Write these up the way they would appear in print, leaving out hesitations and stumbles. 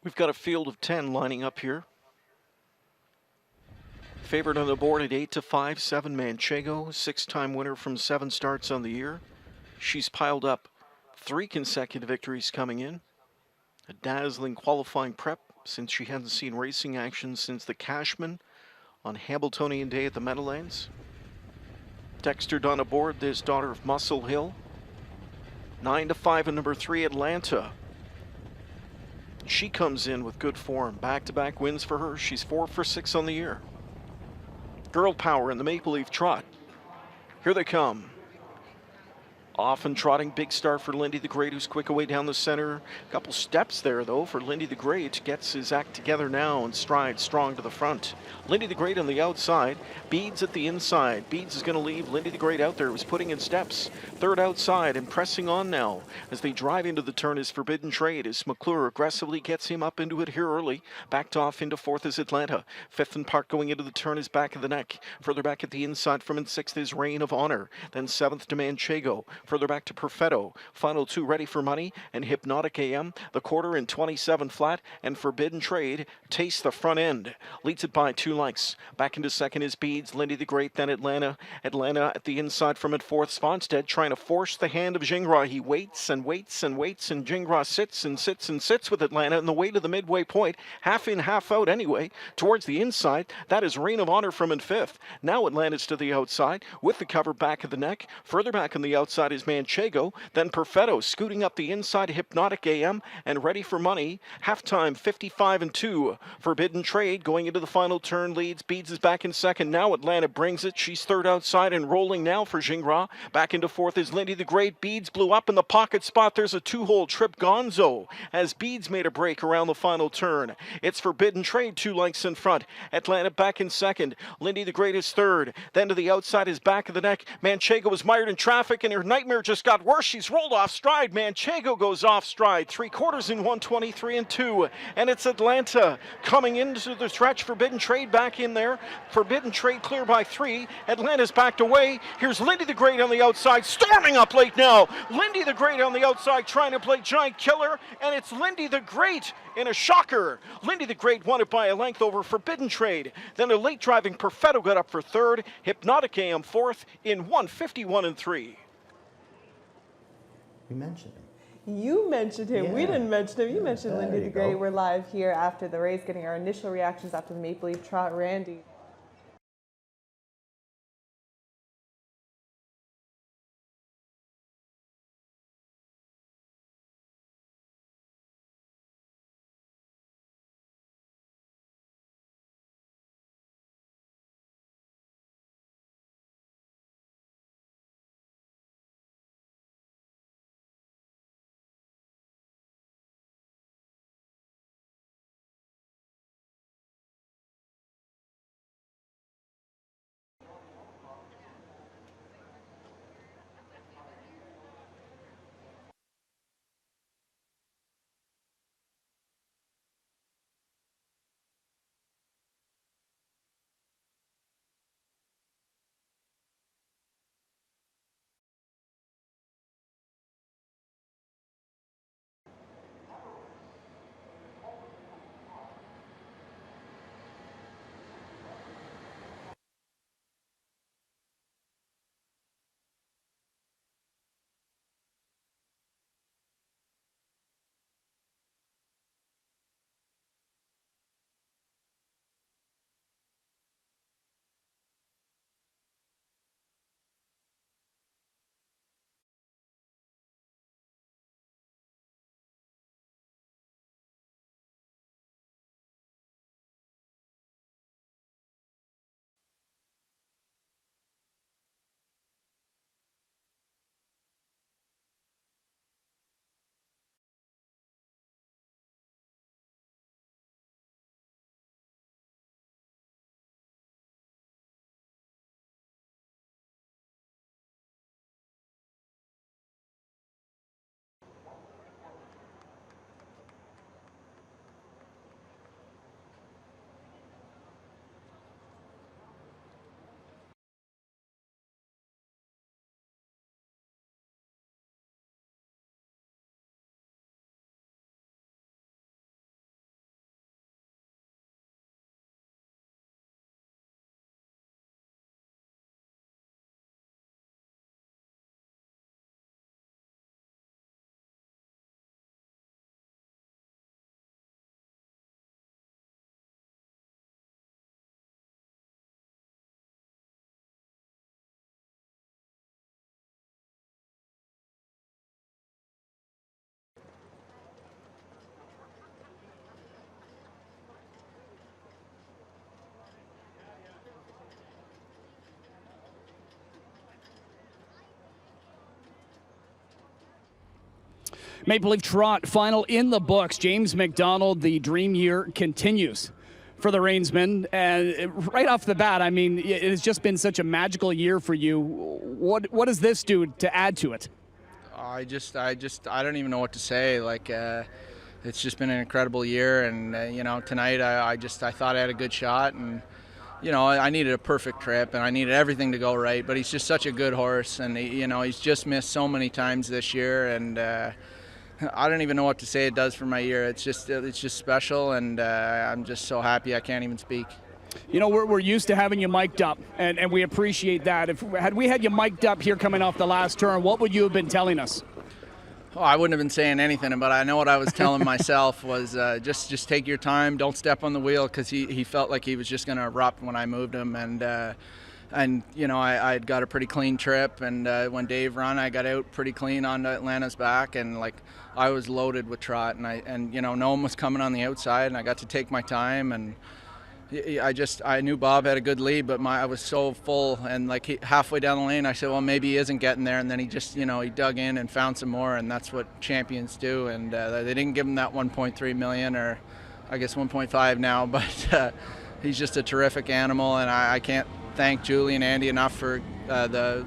We've got a field of 10 lining up here. Favorite on the board at 8-5, 7 Manchego, 6-time winner from 7 starts on the year. She's piled up 3 consecutive victories coming in. A dazzling qualifying prep since she hadn't seen racing action since the Cashman on Hamiltonian Day at the Meadowlands. Dexter Dunn aboard, this daughter of Muscle Hill. 9-5 and number 3 Atlanta. She comes in with good form. Back-to-back wins for her. She's 4 for 6 on the year. Girl power in the Maple Leaf Trot. Here they come. Off and trotting, big start for Lindy the Great, who's quick away down the center. A couple steps there, though, for Lindy the Great. Gets his act together now and strides strong to the front. Lindy the Great on the outside. Beads at the inside. Beads is going to leave Lindy the Great out there. Was putting in steps. Third outside and pressing on now. As they drive into the turn is Forbidden Trade, as McClure aggressively gets him up into it here early. Backed off into fourth is Atlanta. Fifth and Park going into the turn is Back of the Neck. Further back at the inside from in sixth is Reign of Honor. Then seventh to Manchego. Further back to Perfetto. Final two Ready for Money and Hypnotic AM. The quarter in 27 flat, and Forbidden Trade tastes the front end. Leads it by 2 lengths. Back into second is Beads, Lindy the Great, then Atlanta. Atlanta at the inside from at fourth. Sponstead trying to force the hand of Gingras. He waits and waits and waits, and Gingras sits and sits and sits with Atlanta in the way to the midway point. Half in, half out anyway. Towards the inside, that is Reign of Honor from in fifth. Now Atlanta's to the outside with the cover Back of the Neck. Further back on the outside is Manchego. Then Perfetto scooting up the inside, Hypnotic AM, and Ready for Money. Halftime 55-2. Forbidden Trade going into the final turn leads. Beads is back in second. Now Atlanta brings it. She's third outside and rolling now for Gingras. Back into fourth is Lindy the Great. Beads blew up in the pocket spot. There's a 2-hole trip Gonzo as Beads made a break around the final turn. It's Forbidden Trade 2 lengths in front. Atlanta back in second. Lindy the Great is third. Then to the outside is Back of the Neck. Manchego was mired in traffic and her nightmare just got worse. She's rolled off stride. Manchego goes off stride. 3/4 in 123-2. And it's Atlanta coming into the stretch. Forbidden Trade back in there. Forbidden Trade clear by 3. Atlanta's backed away. Here's Lindy the Great on the outside, storming up late now. Lindy the Great on the outside trying to play Giant Killer. And it's Lindy the Great in a shocker. Lindy the Great won it by a length over Forbidden Trade. Then a late driving Perfetto got up for third. Hypnotic AM fourth in 151-3. You mentioned him. You mentioned him. Yeah. We didn't mention him. You Yeah, mentioned there Lindy you the Great. go. We're live here after the race, getting our initial reactions after the Maple Leaf Trot. Randy. Maple Leaf Trot final in the books. James McDonald, the dream year continues for the Rainsmen. And right off the bat, I mean, it has just been such a magical year for you. What does this do to add to it? I don't even know what to say. Like, it's just been an incredible year, and you know, tonight I thought I had a good shot, and you know, I needed a perfect trip, and I needed everything to go right. But he's just such a good horse, and he's just missed so many times this year, and I don't even know what to say it does for my year. It's just special, and I'm just so happy I can't even speak. You know, we're used to having you mic'd up, and we appreciate that. Had we had you mic'd up here coming off the last turn, what would you have been telling us? Oh, I wouldn't have been saying anything, but I know what I was telling myself was just take your time, don't step on the wheel, because he felt like he was just going to erupt when I moved him, and you know, I had got a pretty clean trip, and when Dave run, I got out pretty clean on Atlanta's back, and like I was loaded with trot, and you know, no one was coming on the outside, and I got to take my time, and I knew Bob had a good lead, but I was so full, and like halfway down the lane, I said, well, maybe he isn't getting there, and then he just, you know, he dug in and found some more, and that's what champions do. And they didn't give him that 1.3 million, or I guess 1.5 now, but he's just a terrific animal, and I can't thank Julie and Andy enough for the.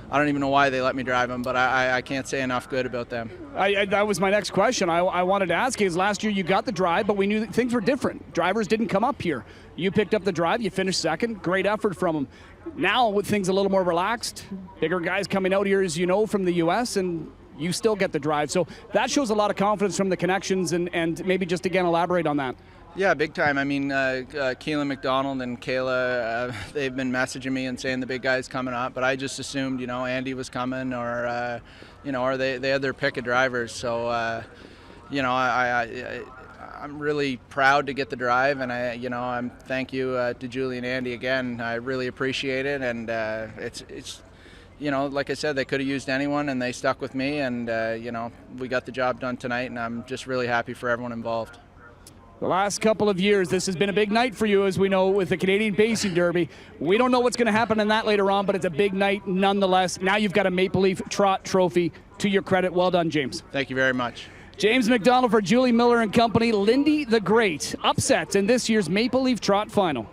I don't even know why they let me drive him, but I can't say enough good about them. That was my next question. I wanted to ask you, is last year you got the drive, but we knew that things were different. Drivers didn't come up here. You picked up the drive, you finished second. Great effort from them. Now with things a little more relaxed, bigger guys coming out here, as you know, from the U.S., and you still get the drive. So that shows a lot of confidence from the connections, and maybe just again elaborate on that. Yeah, big time. I mean, Keelan McDonald and Kayla, they've been messaging me and saying the big guy's coming up, but I just assumed, you know, Andy was coming, or, you know, or they had their pick of drivers. So, you know, I'm really proud to get the drive, and I'm thank you to Julie and Andy again. I really appreciate it, and it's you know, like I said, they could have used anyone, and they stuck with me, and you know, we got the job done tonight, and I'm just really happy for everyone involved. The last couple of years, this has been a big night for you, as we know, with the Canadian Pacing Derby. We don't know what's going to happen in that later on, but it's a big night nonetheless. Now you've got a Maple Leaf Trot trophy to your credit. Well done, James. Thank you very much. James McDonald for Julie Miller and company. Lindy the Great upsets in this year's Maple Leaf Trot final.